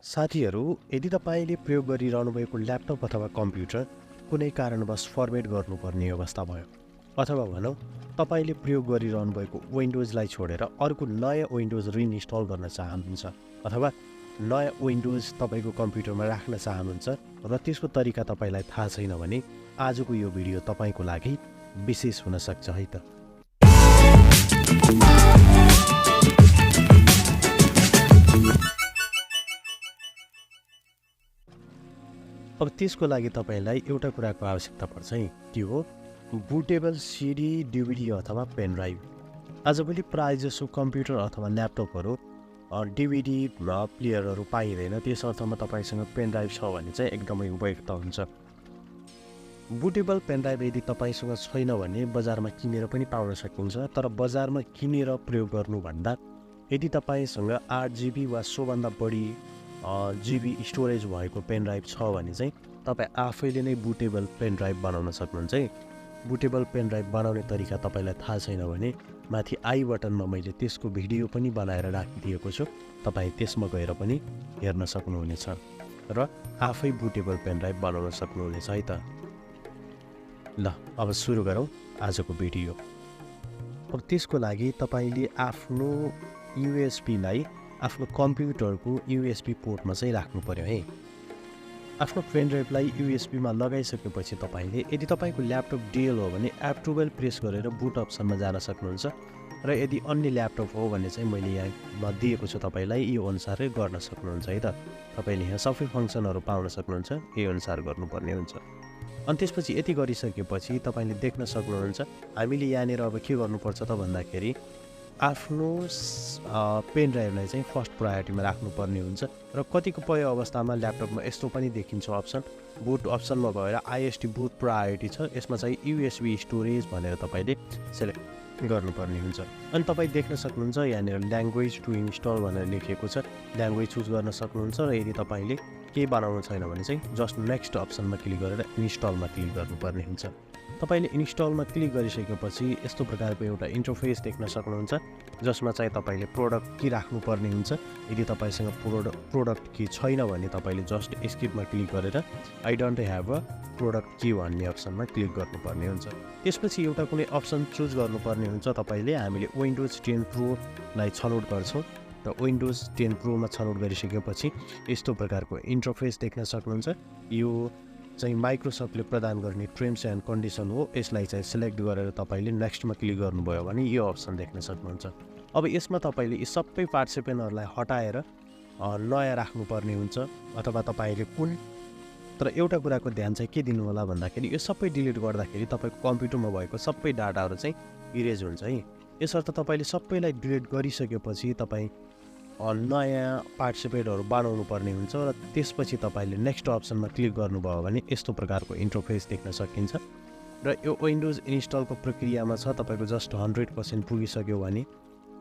साथीहरू, यदि तपाईँले प्रयोग गरिरहनु भएको ल्यापटप अथवा कम्प्युटर कुनै कारणवश फर्मेट गर्नुपर्ने अवस्था भयो अथवा भनौँ तपाईँले प्रयोग गरिरहनु भएको विन्डोजलाई छोडेर अर्को नयाँ विन्डोज रिइन्स्टल गर्न चाहनुहुन्छ अथवा नयाँ विन्डोज तपाईँको कम्प्युटरमा राख्न चाहनुहुन्छ र त्यसको तरिका तपाईँलाई थाहा छैन भने आजको यो भिडियो तपाईँको लागि विशेष हुन सक्छ है त। अब त्यसको लागि तपाईँलाई एउटा कुराको आवश्यकता पर्छ है, त्यो हो बुटेबल सिडी, डिभिडी अथवा पेन ड्राइभ। आजभोलि प्रायःजसो कम्प्युटर अथवा ल्यापटपहरू डिभिडी प्लेयरहरू पाइँदैन, त्यस अर्थमा तपाईँसँग पेन ड्राइभ छ भने चाहिँ एकदमै उपयुक्त हुन्छ। बुटेबल पेन ड्राइभ यदि तपाईँसँग छैन भने बजारमा किनेर पनि पाउन सकिन्छ, तर बजारमा किनेर प्रयोग गर्नुभन्दा यदि तपाईँसँग 8 GB वा सोभन्दा बढी GB स्टोरेज भएको पेन ड्राइभ छ भने चाहिँ तपाईँ आफैले नै बुटेबल पेन ड्राइभ बनाउन सक्नुहुन्छ है। बुटेबल पेन ड्राइभ बनाउने तरिका तपाईँलाई थाहा छैन भने माथि आई बटनमा मैले त्यसको भिडियो पनि बनाएर राखिदिएको छु, तपाईँ त्यसमा गएर पनि हेर्न सक्नुहुनेछ र आफै बुटेबल पेन ड्राइभ बनाउन सक्नुहुनेछ है त। ल अब सुरु गरौँ आजको भिडियो। अब त्यसको लागि तपाईँले आफ्नो युएसबीलाई आफ्नो कम्प्युटरको युएसबी पोर्टमा चाहिँ राख्नु पर्यो है। आफ्नो पेन ड्राइभलाई युएसबीमा लगाइसकेपछि तपाईँले यदि तपाईँको ल्यापटप डिएल हो भने F12 प्रेस गरेर बुट अप्सनमा जान सक्नुहुन्छ र यदि अन्य ल्यापटप हो भने चाहिँ मैले यहाँ दिएको छु तपाईँलाई यो अनुसारै गर्न सक्नुहुन्छ है त। तपाईँले यहाँ सबै फङ्सनहरू पाउन सक्नुहुन्छ, यही अनुसार गर्नुपर्ने हुन्छ। अनि त्यसपछि यति गरिसकेपछि तपाईँले देख्न सक्नुहुन्छ हामीले यहाँनिर अब के गर्नुपर्छ त भन्दाखेरि आफ्नो पेन ड्राइभलाई चाहिँ फर्स्ट प्रायोरिटीमा राख्नुपर्ने हुन्छ र कतिपय अवस्थामा ल्यापटपमा यस्तो पनि देखिन्छ अप्सन, बुट अप्सनमा गएर आइएसटी बुट प्रायोरिटी छ, यसमा चाहिँ युएसबी स्टोरेज भनेर तपाईँले सेलेक्ट गर्नुपर्ने हुन्छ। अनि तपाईँ देख्न सक्नुहुन्छ यहाँनिर ल्याङ्ग्वेज टु इन्स्टल भनेर लेखिएको छ, ल्याङ्ग्वेज चुज गर्न सक्नुहुन्छ र यदि तपाईँले केही बनाउनु छैन भने चाहिँ जस्ट नेक्स्ट अप्सनमा क्लिक गरेर इन्स्टलमा क्लिक गर्नुपर्ने हुन्छ। तपाईँले इन्स्टलमा क्लिक गरिसकेपछि यस्तो प्रकारको एउटा इन्टरफेस देख्न सक्नुहुन्छ जसमा चाहिँ तपाईँले प्रोडक्ट की राख्नुपर्ने हुन्छ। यदि तपाईँसँग प्रोडक्ट की छैन भने तपाईँले जस्ट स्किपमा क्लिक गरेर I don't have a product की भन्ने अप्सनमा क्लिक गर्नुपर्ने हुन्छ। त्यसपछि एउटा कुनै अप्सन चुज गर्नुपर्ने हुन्छ। तपाईँले हामीले विन्डोज 10 प्रोलाई छनौट गर्छौँ र विन्डोज 10 प्रोमा छनौट गरिसकेपछि यस्तो प्रकारको इन्टरफेस देख्न सक्नुहुन्छ। यो चाहिँ माइक्रोसफ्टले प्रदान गर्ने टर्म्स एन्ड कन्डिसन हो, यसलाई चाहिँ सिलेक्ट गरेर तपाईँले नेक्स्टमा क्लिक गर्नुभयो भने यो अप्सन देख्न सक्नुहुन्छ। अब यसमा तपाईँले यी सबै पार्टिसिपेन्टहरूलाई हटाएर नयाँ राख्नुपर्ने हुन्छ अथवा तपाईँले कुन, तर एउटा कुराको ध्यान चाहिँ के दिनु होला भन्दाखेरि यो सबै डिलिट गर्दाखेरि तपाईँको कम्प्युटरमा भएको सबै डाटाहरू चाहिँ इरेज हुन्छ है। यसर्थ तपाईँले सबैलाई डिलिट गरिसकेपछि तपाईँ नयाँ पार्टिसिपेटहरू बनाउनु पर्ने हुन्छ र त्यसपछि तपाईँले नेक्स्ट अप्सनमा क्लिक गर्नुभयो भने यस्तो प्रकारको इन्टरफेस देख्न सकिन्छ र यो विन्डोज इन्स्टलको प्रक्रियामा छ। तपाईँको जस्ट 100% पुगिसक्यो भने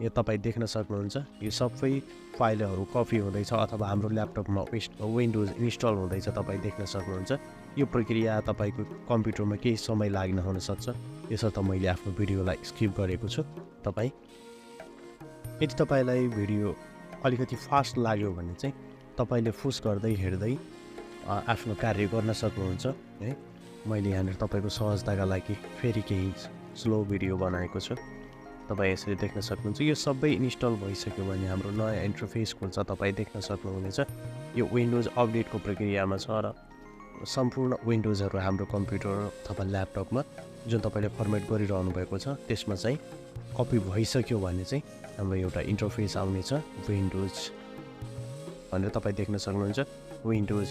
यो तपाईँ देख्न सक्नुहुन्छ यो सबै फाइलहरू कपी हुँदैछ अथवा हाम्रो ल्यापटपमा विन्डोज इन्स्टल हुँदैछ, तपाईँ देख्न सक्नुहुन्छ। यो प्रक्रिया तपाईँको कम्प्युटरमा केही समय लाग्न हुनसक्छ, यसर्थ मैले आफ्नो भिडियोलाई स्किप गरेको छु। तपाईँ यदि तपाईँलाई भिडियो अलिकति फास्ट लाग्यो भने चाहिँ तपाईँले पुश गर्दै हेर्दै आफ्नो कार्य गर्न सक्नुहुन्छ है। मैले यहाँनिर तपाईँको सहजताका लागि फेरि केही स्लो भिडियो बनाएको छु, तपाईँ यसरी देख्न सक्नुहुन्छ। यो सबै इन्स्टल भइसक्यो भने हाम्रो नयाँ इन्टरफेस खुल्छ, तपाईँ देख्न सक्नुहुनेछ। यो विन्डोज अपडेटको प्रक्रियामा छ र सम्पूर्ण विन्डोजहरू हाम्रो कम्प्युटर अथवा ल्यापटपमा जुन तपाईँले फर्मेट गरिरहनु भएको छ त्यसमा चाहिँ कपी भइसक्यो भने चाहिँ हाम्रो एउटा इन्टरफेस आउनेछ विन्डोज भनेर तपाईँ देख्न सक्नुहुन्छ। विन्डोज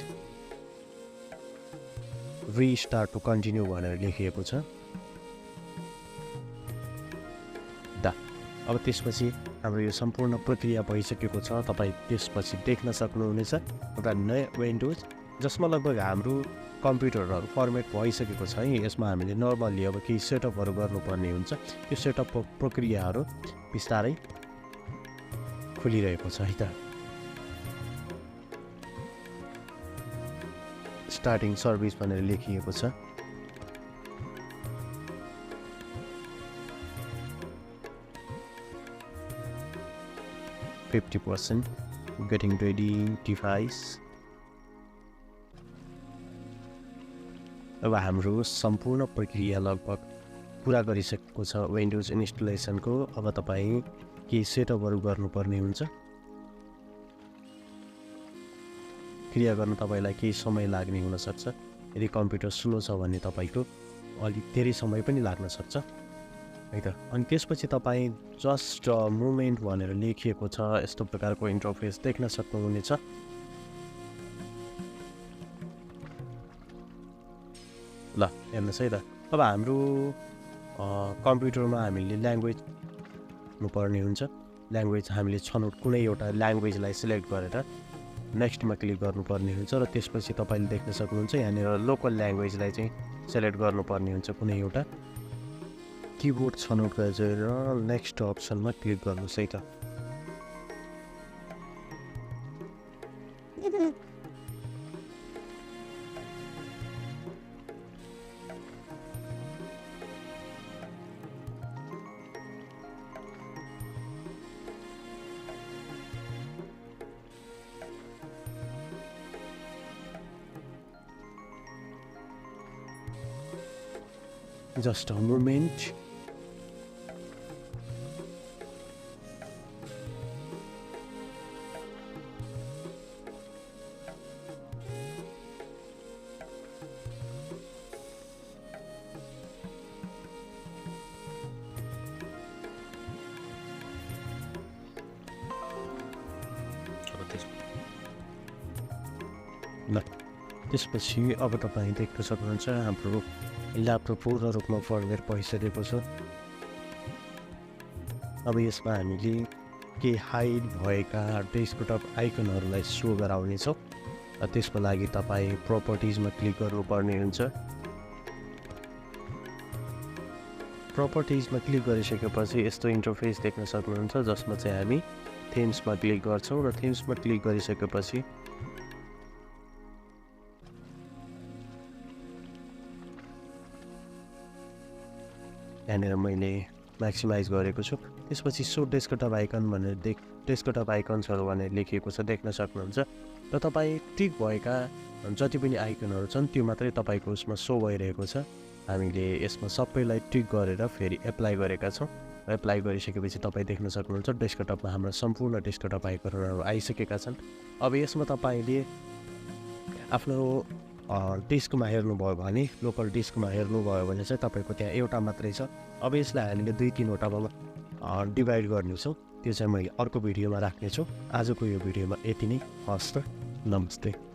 रिस्टार्ट टु कन्टिन्यू भनेर लेखिएको छ दा। अब त्यसपछि हाम्रो यो सम्पूर्ण प्रक्रिया भइसकेको छ, तपाईँ त्यसपछि देख्न सक्नुहुनेछ एउटा नयाँ विन्डोज जसमा लगभग हाम्रो कम्प्युटरहरू फर्मेट भइसकेको छ है। यसमा हामीले नर्मल्ली अब केही सेटअपहरू गर्नुपर्ने हुन्छ। यो सेटअप प्रक्रियाहरू बिस्तारै खुलिरहेको छ है त। स्टार्टिङ सर्भिस भनेर लेखिएको छ। 50%। Getting ready device. अब हाम्रो सम्पूर्ण प्रक्रिया लगभग पुरा गरिसकेको छ विन्डोज इन्स्टलेसनको। अब तपाईँ केही सेटअपहरू गर्नुपर्ने हुन्छ। क्रिया गर्न तपाईँलाई केही समय लाग्ने हुनसक्छ। यदि कम्प्युटर स्लो छ भने तपाईँको अलिक धेरै समय पनि लाग्न सक्छ है त। अनि त्यसपछि तपाईँ जस्ट मुभमेन्ट भनेर लेखिएको छ यस्तो प्रकारको इन्टरफेस देख्न सक्नुहुनेछ। ल हेर्नुहोस् है त। अब हाम्रो कम्प्युटरमा हामीले ल्याङ्ग्वेज हुनुपर्ने हुन्छ। ल्याङ्ग्वेज हामीले छनौट कुनै एउटा ल्याङ्ग्वेजलाई सिलेक्ट गरेर नेक्स्टमा क्लिक गर्नुपर्ने हुन्छ र त्यसपछि तपाईँले देख्न सक्नुहुन्छ यहाँनिर लोकल ल्याङ्ग्वेजलाई चाहिँ सेलेक्ट गर्नुपर्ने हुन्छ कुनै एउटा। किबोर्ड छनौट गरेर नेक्स्ट अप्सनमा क्लिक गर्नुहोस् है त। Just a moment. त्यसपछि अब तपाईँ देख्न सक्नुहुन्छ हाम्रो ल्यापटप पूर्ण रूपमा फर्मेट भइसकेको छ। अब यसमा हामीले केही हाइड भएका डेस्कटप आइकनहरूलाई सो गराउनेछौँ। त्यसको लागि तपाईँ प्रपर्टिजमा क्लिक गर्नुपर्ने हुन्छ। प्रपर्टिजमा क्लिक गरिसकेपछि यस्तो इन्टरफेस देख्न सक्नुहुन्छ जसमा चाहिँ हामी थीम्समा क्लिक गर्छौँ र थीम्समा क्लिक गरिसकेपछि यहाँनिर मैले म्याक्सिमाइज गरेको छु। त्यसपछि सो डेस्कटप आइकन भनेर डेस्कटप आइकन्सहरू भनेर लेखिएको छ देख्न सक्नुहुन्छ र तपाईँ टिक भएका जति पनि आइकनहरू छन् त्यो मात्रै तपाईँको उसमा सो भइरहेको छ। हामीले यसमा सबैलाई टिक गरेर फेरि एप्लाई गरेका छौँ। एप्लाई गरिसकेपछि तपाईँ देख्न सक्नुहुन्छ डेस्कटपमा हाम्रो सम्पूर्ण डेस्कटप आइकनहरू आइसकेका छन्। अब यसमा तपाईँले आफ्नो डिस्कमा हेर्नुभयो भने लोकल डिस्कमा हेर्नुभयो भने चाहिँ तपाईँको त्यहाँ एउटा मात्रै छ। अब यसलाई हामीले 2-3वटामा डिभाइड गर्नेछौँ। त्यो चाहिँ मैले अर्को भिडियोमा राख्नेछु। आजको यो भिडियोमा यति नै। हस् त, नमस्ते।